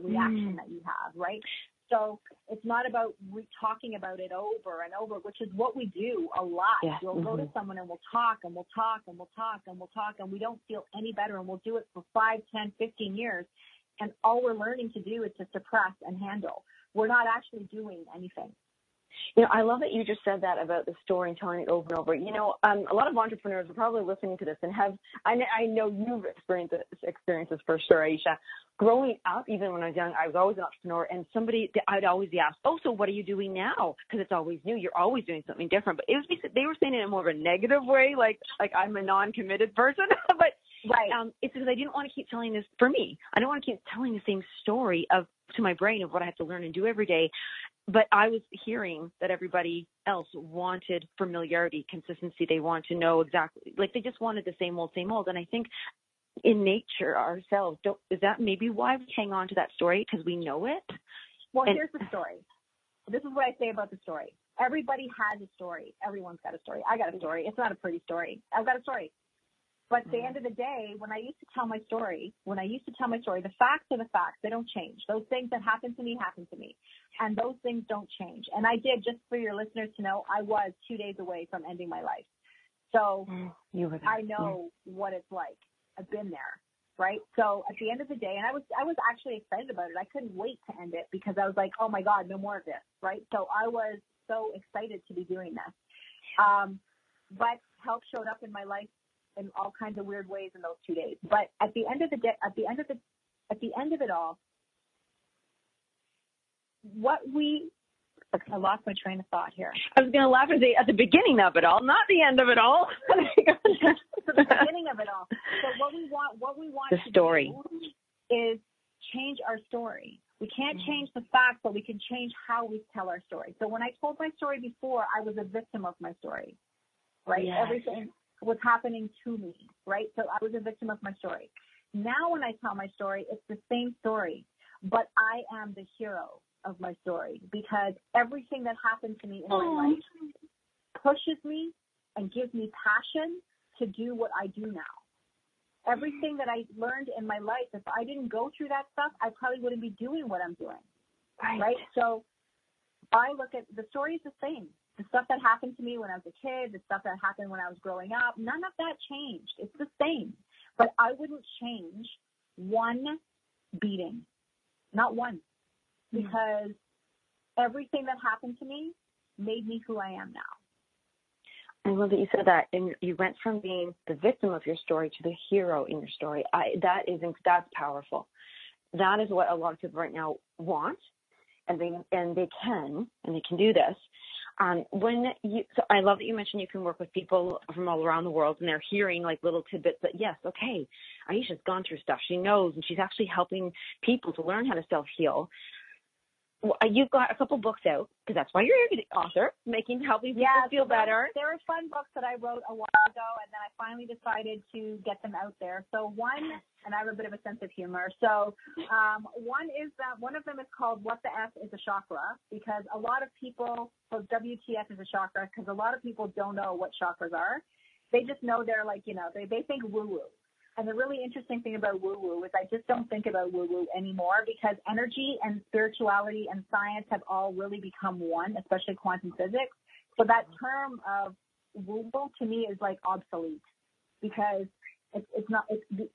reaction that you have, right? So it's not about talking about it over and over, which is what we do a lot. Yeah. We'll go to someone and we'll talk and we'll talk and we'll talk and we'll talk, and we don't feel any better, and we'll do it for 5, 10, 15 years. And all we're learning to do is to suppress and handle. We're not actually doing anything. I love that you just said that about the story and telling it over and over. A lot of entrepreneurs are probably listening to this and I know you've experienced this for sure, Ayse. Growing up, even when I was young, I was always an entrepreneur, and I'd always be asked, so what are you doing now? Because it's always new. You're always doing something different. But they were saying it in more of a negative way, like I'm a non-committed person. But it's because I didn't want to keep telling this, for me, I don't want to keep telling the same story to my brain of what I have to learn and do every day. But I was hearing that everybody else wanted familiarity, consistency. They want to know exactly, like they just wanted the same old. And I think in nature ourselves, is that maybe why we hang on to that story, because we know it? Well, here's the story. This is what I say about the story. Everybody has a story. Everyone's got a story. I got a story. It's not a pretty story. I've got a story. But at the end of the day, when I used to tell my story, the facts are the facts. They don't change. Those things that happen to me. And those things don't change. And I did, just for your listeners to know, I was 2 days away from ending my life. So I know what it's like. I've been there, right? So at the end of the day, and I was actually excited about it. I couldn't wait to end it because I was like, oh my God, no more of this, right? So I was so excited to be doing this. But help showed up in my life in all kinds of weird ways in those 2 days. But at the end of the day, at the end of it all, I lost my train of thought here. I was going to laugh and say at the beginning of it all, not the end of it all. The beginning of it all. So what we want the story do is change our story. We can't change the facts, but we can change how we tell our story. So when I told my story before, I was a victim of my story, right? Yes. Everything was happening to me, right? So I was a victim of my story. Now when I tell my story, it's the same story, but I am the hero of my story because everything that happened to me in my life pushes me and gives me passion to do what I do now. Everything that I learned in my life, if I didn't go through that stuff, I probably wouldn't be doing what I'm doing, right? So I look at the story is the same. The stuff that happened to me when I was a kid, the stuff that happened when I was growing up, none of that changed. It's the same. But I wouldn't change one beating, not one, because everything that happened to me made me who I am now. I love that you said that, and you went from being the victim of your story to the hero in your story. That's powerful. That is what a lot of people right now want, and they can do this. So I love that you mentioned you can work with people from all around the world, and they're hearing like little tidbits that yes, okay, Ayse's gone through stuff. She knows, and she's actually helping people to learn how to self-heal. You've got a couple books out, because that's why you're here, the author, helping people feel better. There were fun books that I wrote a while ago, and then I finally decided to get them out there. So one, and I have a bit of a sense of humor. So one of them is called What the F is a Chakra, because a lot of people, so WTF is a chakra, because a lot of people don't know what chakras are. They just know they're like, they think woo-woo. And the really interesting thing about woo-woo is I just don't think about woo-woo anymore because energy and spirituality and science have all really become one, especially quantum physics. So that term of woo-woo to me is like obsolete because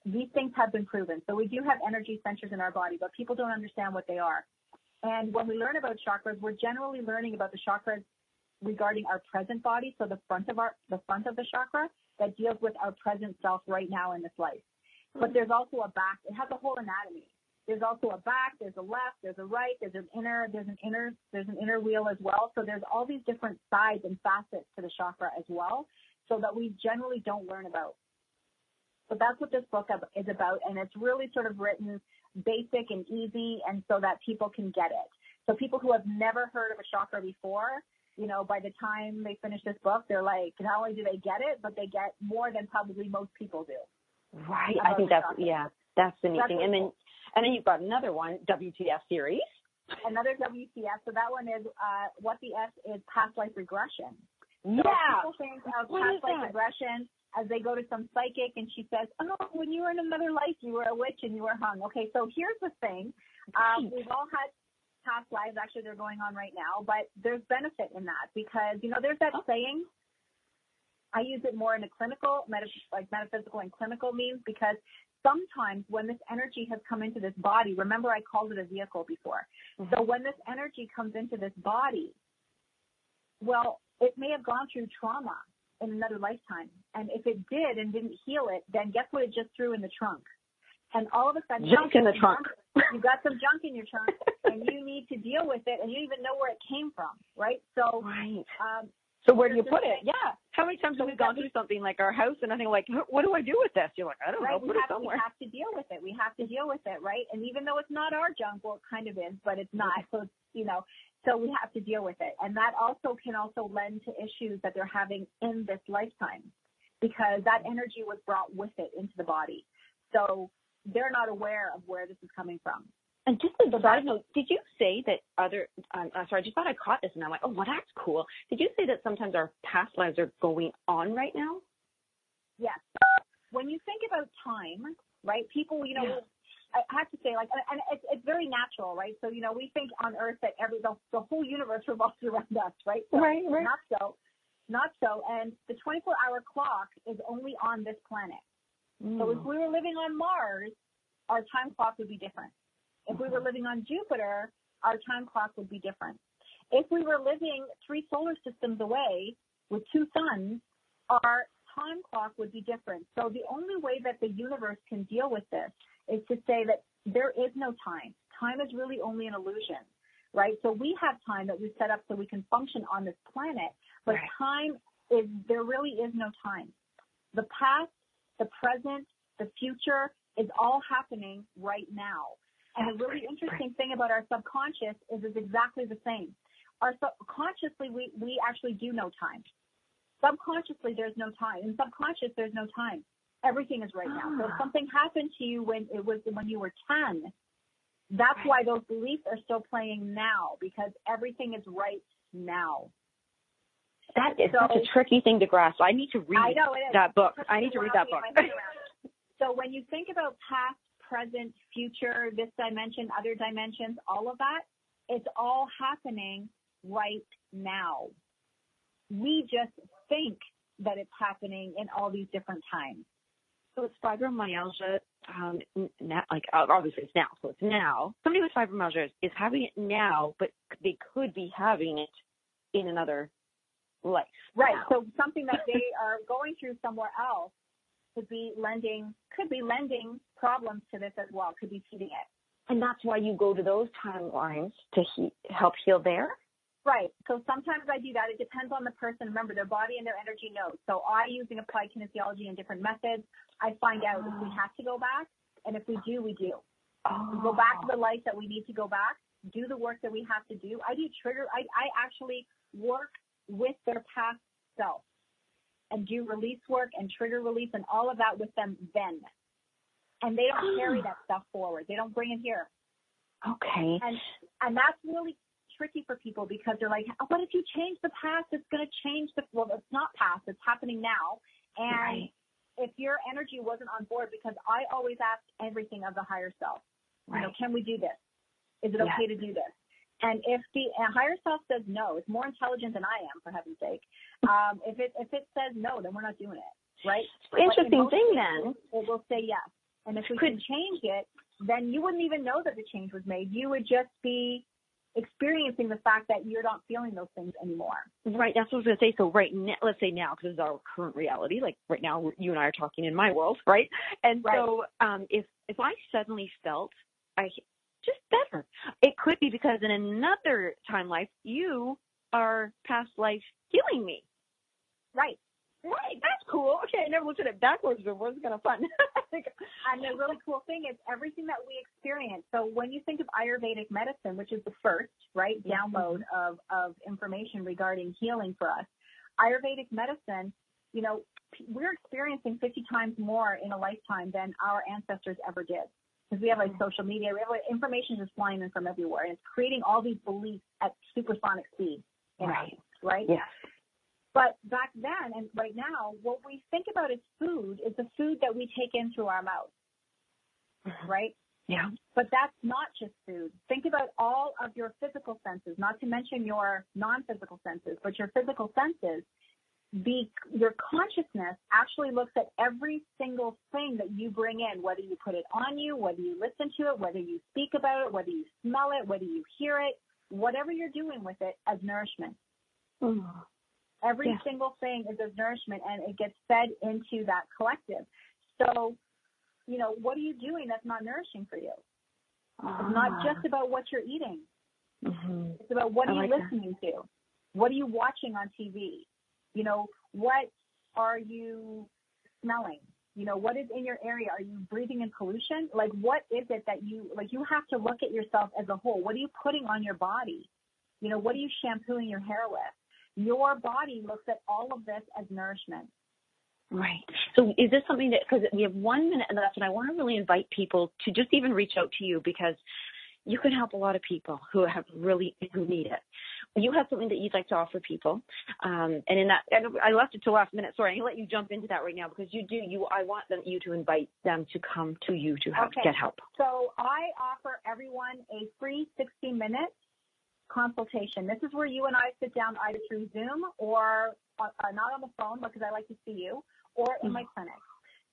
these things have been proven. So we do have energy centers in our body, but people don't understand what they are. And when we learn about chakras, we're generally learning about the chakras regarding our present body, so the front of the chakra that deals with our present self right now in this life. But there's also a back. It has a whole anatomy. There's also a back. There's a left. There's a right. There's an inner wheel as well. So there's all these different sides and facets to the chakra as well, so that we generally don't learn about. So that's what this book is about, and it's really sort of written basic and easy, and so that people can get it. So people who have never heard of a chakra before, by the time they finish this book, they're like, not only do they get it, but they get more than probably most people do. Right. I think that's the neat thing. And then you've got another one, WTF series. Another WTF. So that one is What the F is Past Life Regression. So people think of past life regression as they go to some psychic and she says, oh, when you were in another life, you were a witch and you were hung. Okay, so here's the thing. We've all had past lives. Actually, they're going on right now, but there's benefit in that because, there's that saying. I use it more in a clinical, metaphysical and clinical means because sometimes when this energy has come into this body, remember I called it a vehicle before. Mm-hmm. So when this energy comes into this body, well, it may have gone through trauma in another lifetime. And if it did and didn't heal it, then guess what it just threw in the trunk? And all of a sudden, junk in the trunk. You've got some junk in your trunk, and you need to deal with it, and you don't even know where it came from, right? So, so where do you put it? Yeah. How many times have we gone through something like our house, and I think, like, what do I do with this? You're like, I don't know. Put it somewhere. We have to deal with it. We have to deal with it, right? And even though it's not our junk, well, it kind of is, but it's not. So, so we have to deal with it. And that also can lend to issues that they're having in this lifetime because that energy was brought with it into the body. So they're not aware of where this is coming from. And just as a side note, did you say that I just thought I caught this and I'm like, oh, well, that's cool. Did you say that sometimes our past lives are going on right now? Yes. When when you think about time, right, people, you know, I have to say, like, and it's very natural, right? So, you know, we think on Earth that the whole universe revolves around us, right? So, right. Not so. And the 24-hour clock is only on this planet. So if we were living on Mars, our time clock would be different. If we were living on Jupiter, our time clock would be different. If we were living 3 solar systems away with 2 suns, our time clock would be different. So the only way that the universe can deal with this is to say that there is no time. Time is really only an illusion, right? So we have time that we set up so we can function on this planet, but there really is no time. The past, the present, the future is all happening right now. And the really interesting thing about our subconscious is it's exactly the same. Our subconsciously, we actually do know time. Subconsciously, there's no time. In subconscious, there's no time. Everything is right now. So if something happened to you when you were 10, that's why those beliefs are still playing now, because everything is right now. That is such a tricky thing to grasp. I need to read that book. I need to read that book. So when you think about past, present, future, this dimension, other dimensions, all of that, it's all happening right now. We just think that it's happening in all these different times. So it's fibromyalgia, obviously it's now, so it's now. Somebody with fibromyalgia is having it now, but they could be having it in another life. Right, so something that they are going through somewhere else could be lending problems to this as well, could be feeding it. And that's why you go to those timelines to help heal there? Right. So sometimes I do that. It depends on the person. Remember, their body and their energy knows. So using applied kinesiology and different methods, I find out if we have to go back. And if we do, we do. We go back to the life that we need to go back, do the work that we have to do. I actually work with their past self and do release work and trigger release and all of that with them then. And they don't carry that stuff forward. They don't bring it here. Okay. And that's really tricky for people because they're like, what if you change the past? It's going to change well, it's not past. It's happening now. And if your energy wasn't on board, because I always ask everything of the higher self, you know, can we do this? Is it okay to do this? And if the higher self says no, it's more intelligent than I am, for heaven's sake. If it says no, then we're not doing it, right? Interesting thing then. It will say yes. And if we can change it, then you wouldn't even know that the change was made. You would just be experiencing the fact that you're not feeling those things anymore. Right. That's what I was going to say. So right now, let's say now, because this is our current reality, like right now, you and I are talking in my world, right? And so if I suddenly felt just better, it could be because in another time life, you are past life healing me. Right. Right, that's cool. Okay, I never looked at it backwards before. It's kind of fun. And the really cool thing is everything that we experience. So when you think of Ayurvedic medicine, which is the first, download of information regarding healing for us, Ayurvedic medicine, you know, we're experiencing 50 times more in a lifetime than our ancestors ever did. Because we have like social media, we have like information just flying in from everywhere, and it's creating all these beliefs at supersonic speed. Right? Yes. But back then and right now, what we think about as food is the food that we take in through our mouth, right? Yeah. But that's not just food. Think about all of your physical senses, not to mention your non-physical senses, but your physical senses. Your consciousness actually looks at every single thing that you bring in, whether you put it on you, whether you listen to it, whether you speak about it, whether you smell it, whether you hear it, whatever you're doing with it as nourishment. Every single thing is as nourishment, and it gets fed into that collective. So, you know, what are you doing that's not nourishing for you? It's not just about what you're eating. It's about what are you listening to? What are you watching on TV? You know, what are you smelling? You know, what is in your area? Are you breathing in pollution? Like, what is it that you have to look at yourself as a whole. What are you putting on your body? You know, what are you shampooing your hair with? Your body looks at all of this as nourishment. Right. So is this something that, because we have 1 minute left, and I want to really invite people to just even reach out to you, because you can help a lot of people who need it. you have something that you'd like to offer people. And in that, I left it to last minute. Sorry, I'm going to let you jump into that right now because I want you to invite them to come to you to get help. So I offer everyone a free 60-minute consultation. This is where you and I sit down either through Zoom or not on the phone because I like to see you, or in my clinic.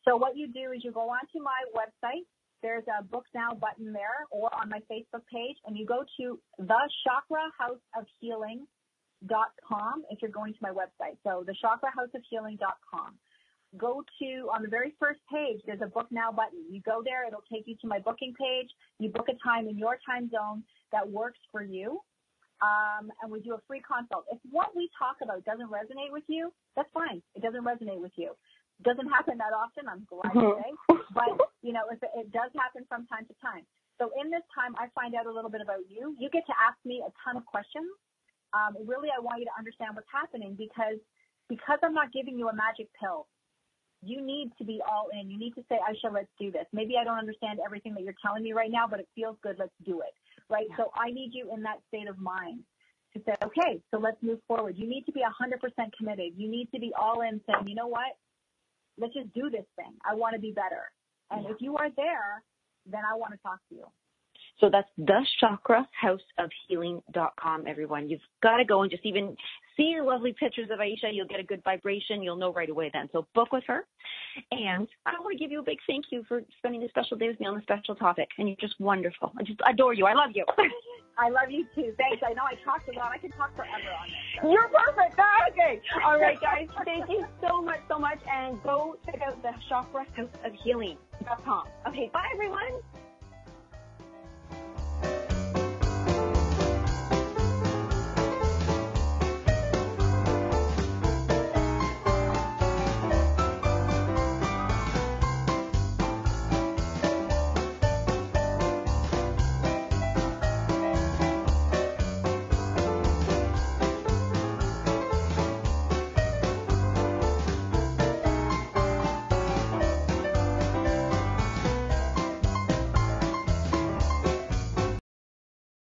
So what you do is you go onto my website. There's a Book Now button there, or on my Facebook page, and you go to thechakrahouseofhealing.com if you're going to my website. So thechakrahouseofhealing.com. Go to, on the very first page, there's a Book Now button. You go there, it'll take you to my booking page. You book a time in your time zone that works for you, and we do a free consult. If what we talk about doesn't resonate with you, that's fine. It doesn't resonate with you. Doesn't happen that often, I'm glad to say, but, if it does happen from time to time. So in this time, I find out a little bit about you. You get to ask me a ton of questions. Really, I want you to understand what's happening because I'm not giving you a magic pill. You need to be all in. You need to say, Ayse, let's do this. Maybe I don't understand everything that you're telling me right now, but it feels good. Let's do it, right? So I need you in that state of mind to say, okay, so let's move forward. You need to be 100% committed. You need to be all in saying, you know what? Let's just do this thing. I want to be better. And if you are there, then I want to talk to you. So that's thechakrahouseofhealing.com, everyone. You've got to go and just even see your lovely pictures of Ayse. You'll get a good vibration. You'll know right away then. So book with her. And I want to give you a big thank you for spending this special day with me on this special topic. And you're just wonderful. I just adore you. I love you. I love you too. Thanks. I know I talked a lot. I could talk forever on this. So. You're perfect. Okay. All right, guys. Thank you so much. And go check out the chakrahouseofhealing.com. Okay. Bye, everyone.